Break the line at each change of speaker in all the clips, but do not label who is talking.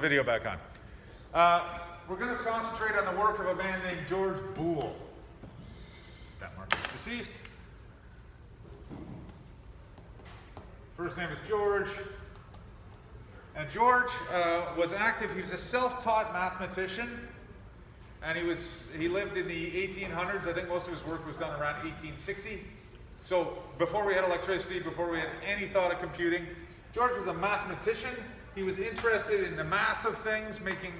Video back on. We're going to concentrate on the work of a man named George Boole. That mark is deceased. First name is George. And George was active. He was a self-taught mathematician. And he lived in the 1800s. I think most of his work was done around 1860. So before we had electricity, before we had any thought of computing, George was a mathematician. He was interested in the math of things, making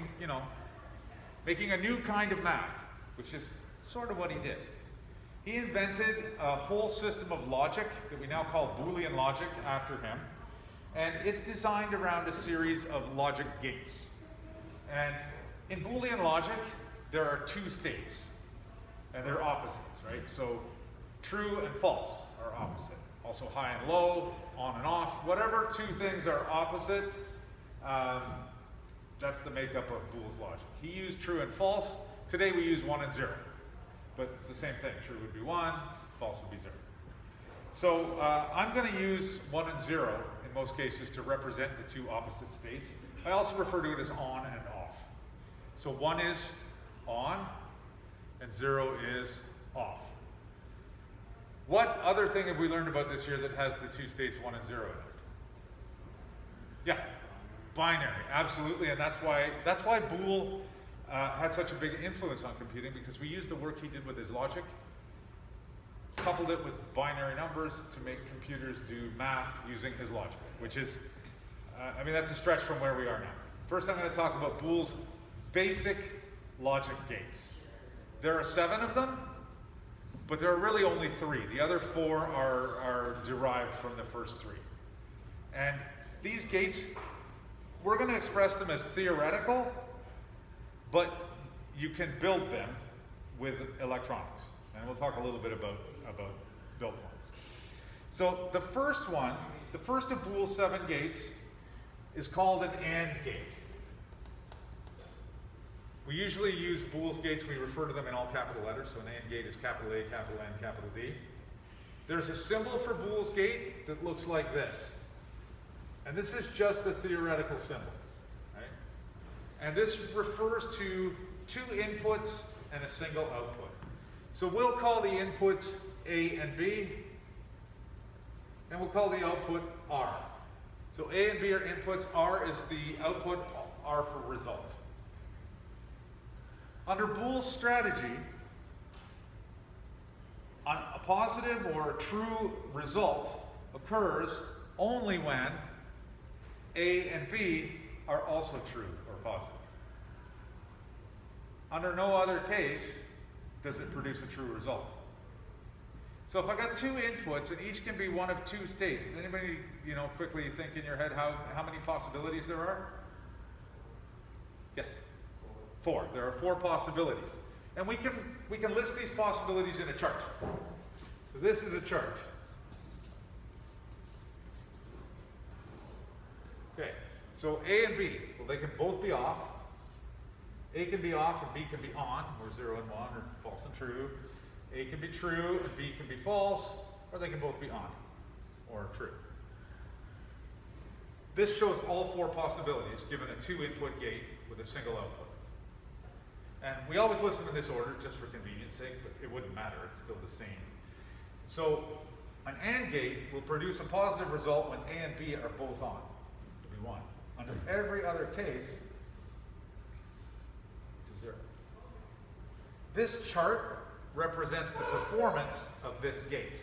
a new kind of math, which is sort of what he did. He invented a whole system of logic that we now call Boolean logic after him. And it's designed around a series of logic gates. And in Boolean logic, there are two states, and they're opposites, right? So true and false are opposite. Also high and low, on and off, whatever two things are opposite, that's the makeup of Boole's logic. He used true and false. Today we use 1 and 0. But it's the same thing. True would be 1, false would be 0. So I'm going to use 1 and 0 in most cases to represent the two opposite states. I also refer to it as on and off. So 1 is on and 0 is off. What other thing have we learned about this year that has the two states 1 and 0 in it? Yeah. Binary, absolutely, and that's why Boole had such a big influence on computing, because we used the work he did with his logic, coupled it with binary numbers to make computers do math using his logic, which is, that's a stretch from where we are now. First, I'm going to talk about Boole's basic logic gates. There are 7 of them, but there are really only 3. The other 4 are derived from the first 3. And these gates, we're going to express them as theoretical, but you can build them with electronics. And we'll talk a little bit about built ones. So the first one, the first of Boole's 7 gates, is called an AND gate. We usually use Boole's gates, we refer to them in all capital letters, so an AND gate is capital A, capital N, capital D. There's a symbol for Boole's gate that looks like this. And this is just a theoretical symbol, right? And this refers to 2 inputs and a single output. So we'll call the inputs A and B, and we'll call the output R. So A and B are inputs, R is the output, R for result. Under Boole's strategy, a positive or a true result occurs only when A and B are also true or positive. Under no other case does it produce a true result. So if I got 2 inputs and each can be one of 2 states, does anybody quickly think in your head how many possibilities there are? Yes? 4. There are 4 possibilities. And we can list these possibilities in a chart. So this is a chart. Okay, so A and B, well, they can both be off. A can be off and B can be on, or 0 and 1, or false and true. A can be true and B can be false, or they can both be on, or true. This shows all 4 possibilities given a 2-input gate with a single output. And we always list them in this order just for convenience sake, but it wouldn't matter, it's still the same. So an AND gate will produce a positive result when A and B are both on. 1. Under every other case, it's a 0. This chart represents the performance of this gate.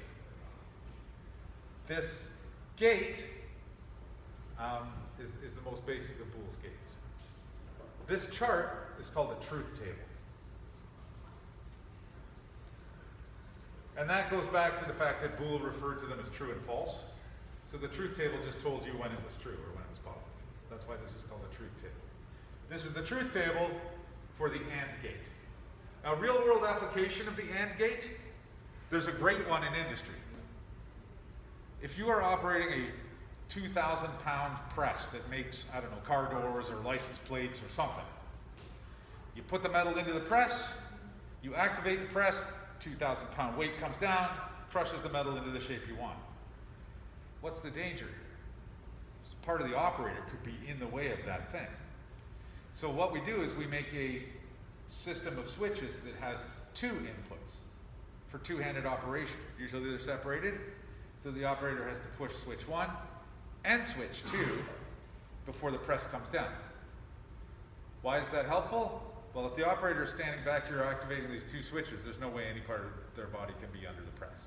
This gate is the most basic of Boole's gates. This chart is called the truth table. And that goes back to the fact that Boole referred to them as true and false. So the truth table just told you when it was true or when it was positive. That's why this is called the truth table. This is the truth table for the AND gate. Now, real-world application of the AND gate, there's a great one in industry. If you are operating a 2,000-pound press that makes, car doors or license plates or something, you put the metal into the press, you activate the press, 2,000-pound weight comes down, crushes the metal into the shape you want. What's the danger? Part of the operator could be in the way of that thing. So what we do is we make a system of switches that has two inputs for two-handed operation. Usually they're separated, so the operator has to push switch 1 and switch 2 before the press comes down. Why is that helpful? Well, if the operator is standing back here activating these two switches, there's no way any part of their body can be under the press.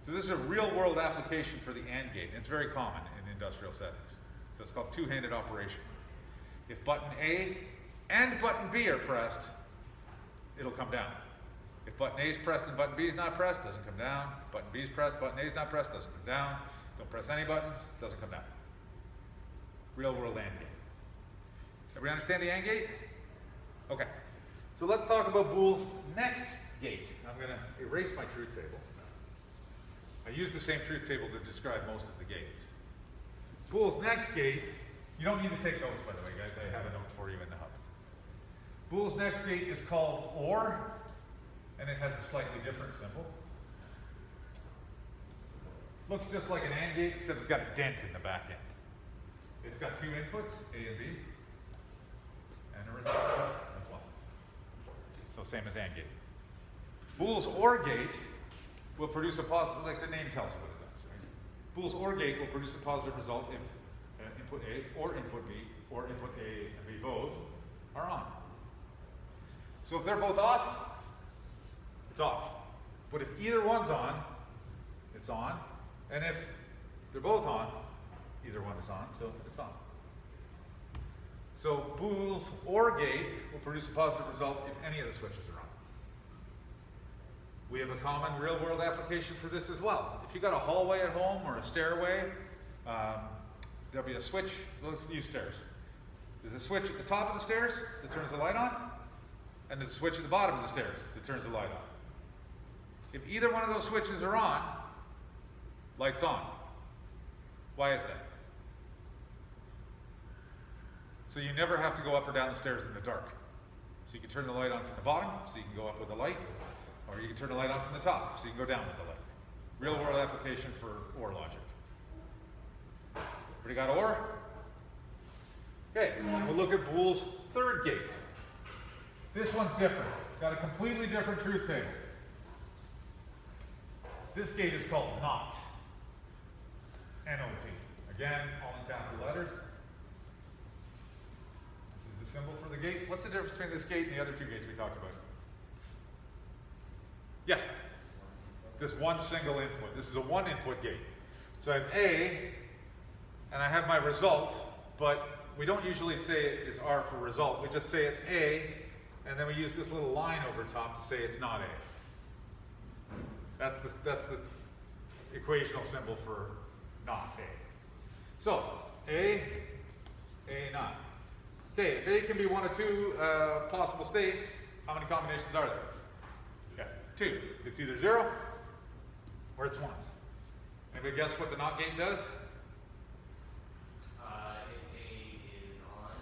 So this is a real-world application for the AND gate, and it's very common in industrial settings. So it's called two-handed operation. If button A and button B are pressed, it'll come down. If button A is pressed and button B is not pressed, doesn't come down. If button B is pressed, button A is not pressed, doesn't come down. Don't press any buttons, doesn't come down. Real-world AND gate. Everybody understand the AND gate? Okay. So let's talk about Boole's next gate. I'm going to erase my truth table. I use the same truth table to describe most of the gates. Boole's next gate, you don't need to take notes, by the way, guys. I have a note for you in the hub. Boole's next gate is called OR, and it has a slightly different symbol. Looks just like an AND gate, except it's got a dent in the back end. It's got two inputs, A and B, and a result as well. So same as AND gate. Boole's OR gate will produce a positive, like the name tells you what it does, right? Boole's OR gate will produce a positive result if input A or input B, or input A and B both are on. So if they're both off, it's off. But if either one's on, it's on. And if they're both on, either one is on, so it's on. So Boole's OR gate will produce a positive result if any of the switches are on. We have a common real-world application for this as well. If you've got a hallway at home or a stairway, there'll be a switch. Let's use stairs. There's a switch at the top of the stairs that turns the light on, and there's a switch at the bottom of the stairs that turns the light on. If either one of those switches are on, light's on. Why is that? So you never have to go up or down the stairs in the dark. So you can turn the light on from the bottom, so you can go up with the light, or you can turn the light on from the top, so you can go down with the light. Real-world application for OR logic. Everybody got OR? Okay, we'll look at Boole's third gate. This one's different. Got a completely different truth table. This gate is called NOT. N-O-T. Again, all in capital letters. This is the symbol for the gate. What's the difference between this gate and the other two gates we talked about? Yeah. This one single input. This is a one input gate. So I have A, and I have my result, but we don't usually say it's R for result. We just say it's A, and then we use this little line over top to say it's not A. That's the equational symbol for not A. So, A not. Okay, if A can be one of two possible states, how many combinations are there? Okay, two. It's either 0 or it's 1. Anybody guess what the NOT gate does?
If A is on,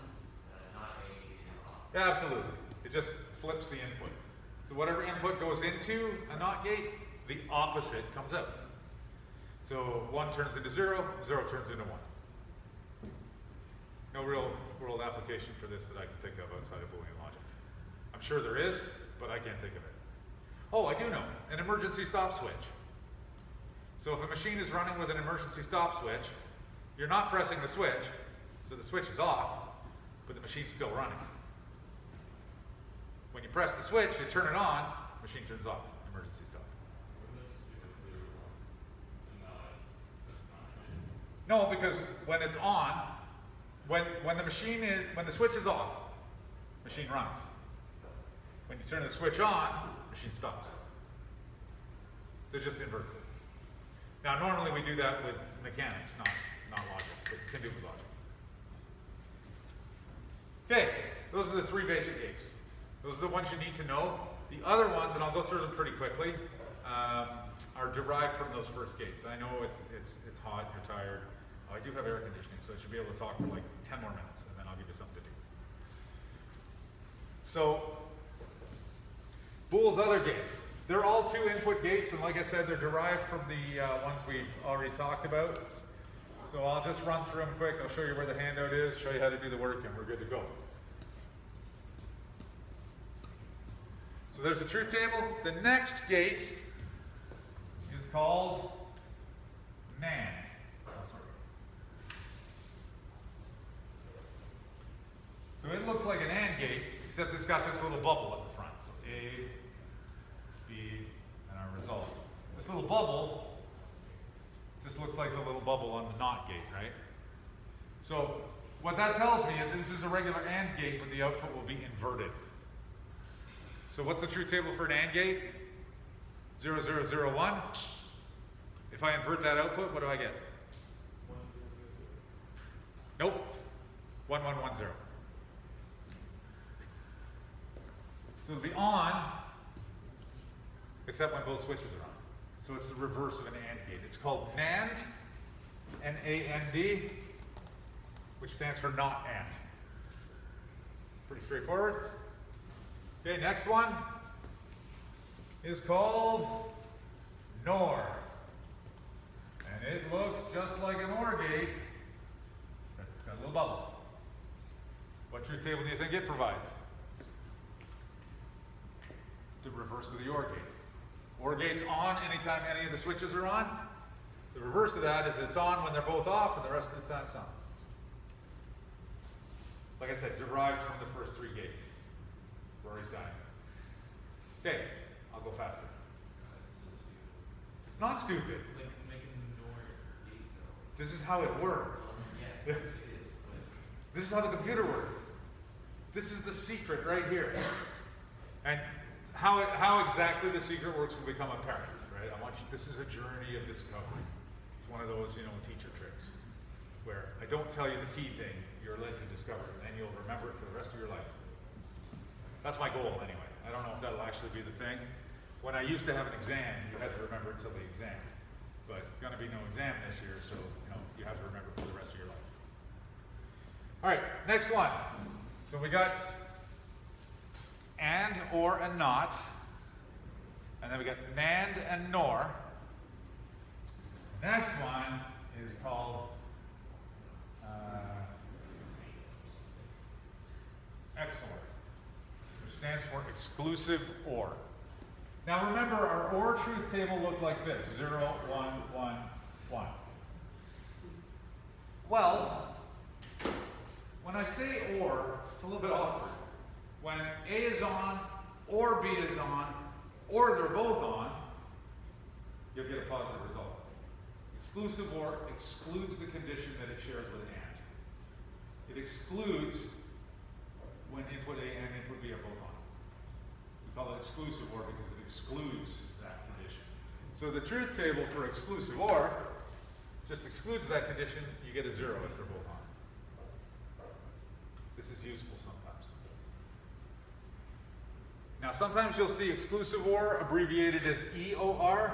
not A is off.
Yeah, absolutely. It just flips the input. So whatever input goes into a NOT gate, the opposite comes out. So 1 turns into 0, 0 turns into 1. No real world application for this that I can think of outside of Boolean logic. I'm sure there is, but I can't think of it. Oh, I do know. An emergency stop switch. So if a machine is running with an emergency stop switch, you're not pressing the switch, so the switch is off, but the machine's still running. When you press the switch, you turn it on, machine turns off. Emergency stop. No, because when it's on, when the switch is off, machine runs. When you turn the switch on, machine stops. So it just inverts it. Now normally we do that with mechanics, not logic, but can do with logic. Okay, those are the three basic gates. Those are the ones you need to know. The other ones, and I'll go through them pretty quickly, are derived from those first gates. I know it's hot, you're tired. I do have air conditioning, so I should be able to talk for like 10 more minutes, and then I'll give you something to do. So, Boole's other gates. They're all two input gates, and like I said, they're derived from the ones we've already talked about. So I'll just run through them quick. I'll show you where the handout is, show you how to do the work, and we're good to go. So there's the truth table. The next gate is called NAND. Oh, sorry. So it looks like an AND gate, except it's got this little bubble at the front. So A, B, and our result. This little bubble just looks like the little bubble on the NOT gate, right? So what that tells me is this is a regular AND gate, but the output will be inverted. So what's the truth table for an AND gate? 0, 0, 0, 1. If I invert that output, what do I get? Nope. 1, 1, 1, 0. So it'll be on, except when both switches are on. So it's the reverse of an AND gate. It's called NAND, N-A-N-D, which stands for not AND. Pretty straightforward. Okay, next one is called NOR. And it looks just like an OR gate. It's got a little bubble. What truth table do you think it provides? The reverse of the OR gate. OR gate's on anytime any of the switches are on. The reverse of that is it's on when they're both off, and the rest of the time it's on. Like I said, derived from the first three gates. Rory's dying. Okay, I'll go faster.
That's just stupid.
It's not stupid.
Like making NOR gate though.
This is how it works.
Yes, it is, but
This is how the computer works. This is the secret right here. And how exactly the secret works will become apparent, right? This is a journey of discovery. It's one of those, teacher tricks, where I don't tell you the key thing, you're led to discover it, and then you'll remember it for the rest of your life. That's my goal, anyway. I don't know if that'll actually be the thing. When I used to have an exam, you had to remember it till the exam. But gonna be no exam this year, so you have to remember it for the rest of your life. All right, next one. So we got AND, OR, and NOT. And then we got NAND and NOR. Next one is called XOR, which stands for exclusive OR. Now remember, our OR truth table looked like this, 0, 1, 1, 1. Well, when I say OR, it's a little bit awkward. When A is on, or B is on, or they're both on, you'll get a positive result. Exclusive OR excludes the condition that it shares with AND. It excludes when input A and input B are both on. We call it exclusive OR because it excludes that condition. So the truth table for exclusive OR just excludes that condition. You get a 0 if they're both on. This is useful sometimes. Now sometimes you'll see exclusive OR abbreviated as EOR.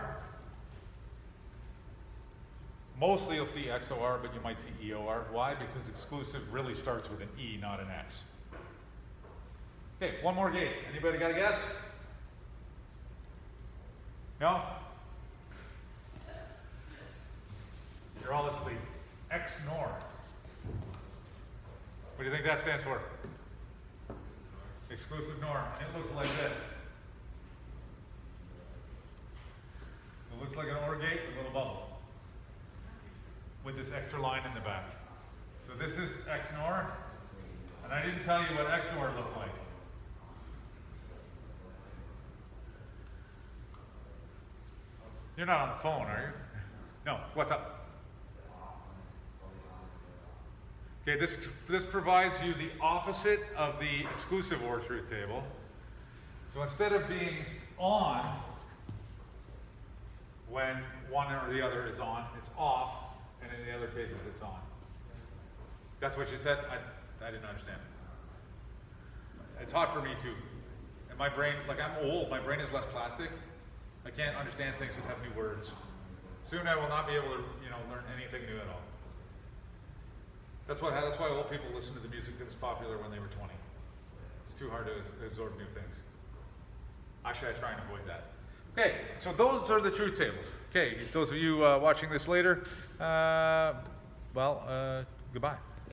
Mostly you'll see XOR, but you might see EOR. Why? Because exclusive really starts with an E, not an X. Okay, one more gate. Anybody got a guess? No? You're all asleep. XNOR. What do you think that stands for? Exclusive NOR. It looks like this. It looks like an OR gate with a little bubble, with this extra line in the back. So this is XNOR, and I didn't tell you what XOR looked like. You're not on the phone, are you? No, what's up? Okay, this provides you the opposite of the exclusive OR truth table. So instead of being on when one or the other is on, it's off, and in the other cases it's on. That's what you said? I didn't understand. It's hard for me too. And my brain, I'm old, my brain is less plastic. I can't understand things that have new words. Soon I will not be able to, learn anything new at all. That's why old people listen to the music that was popular when they were 20. It's too hard to absorb new things. Actually, I try and avoid that. Okay, so those are the truth tables. Okay, those of you watching this later, goodbye.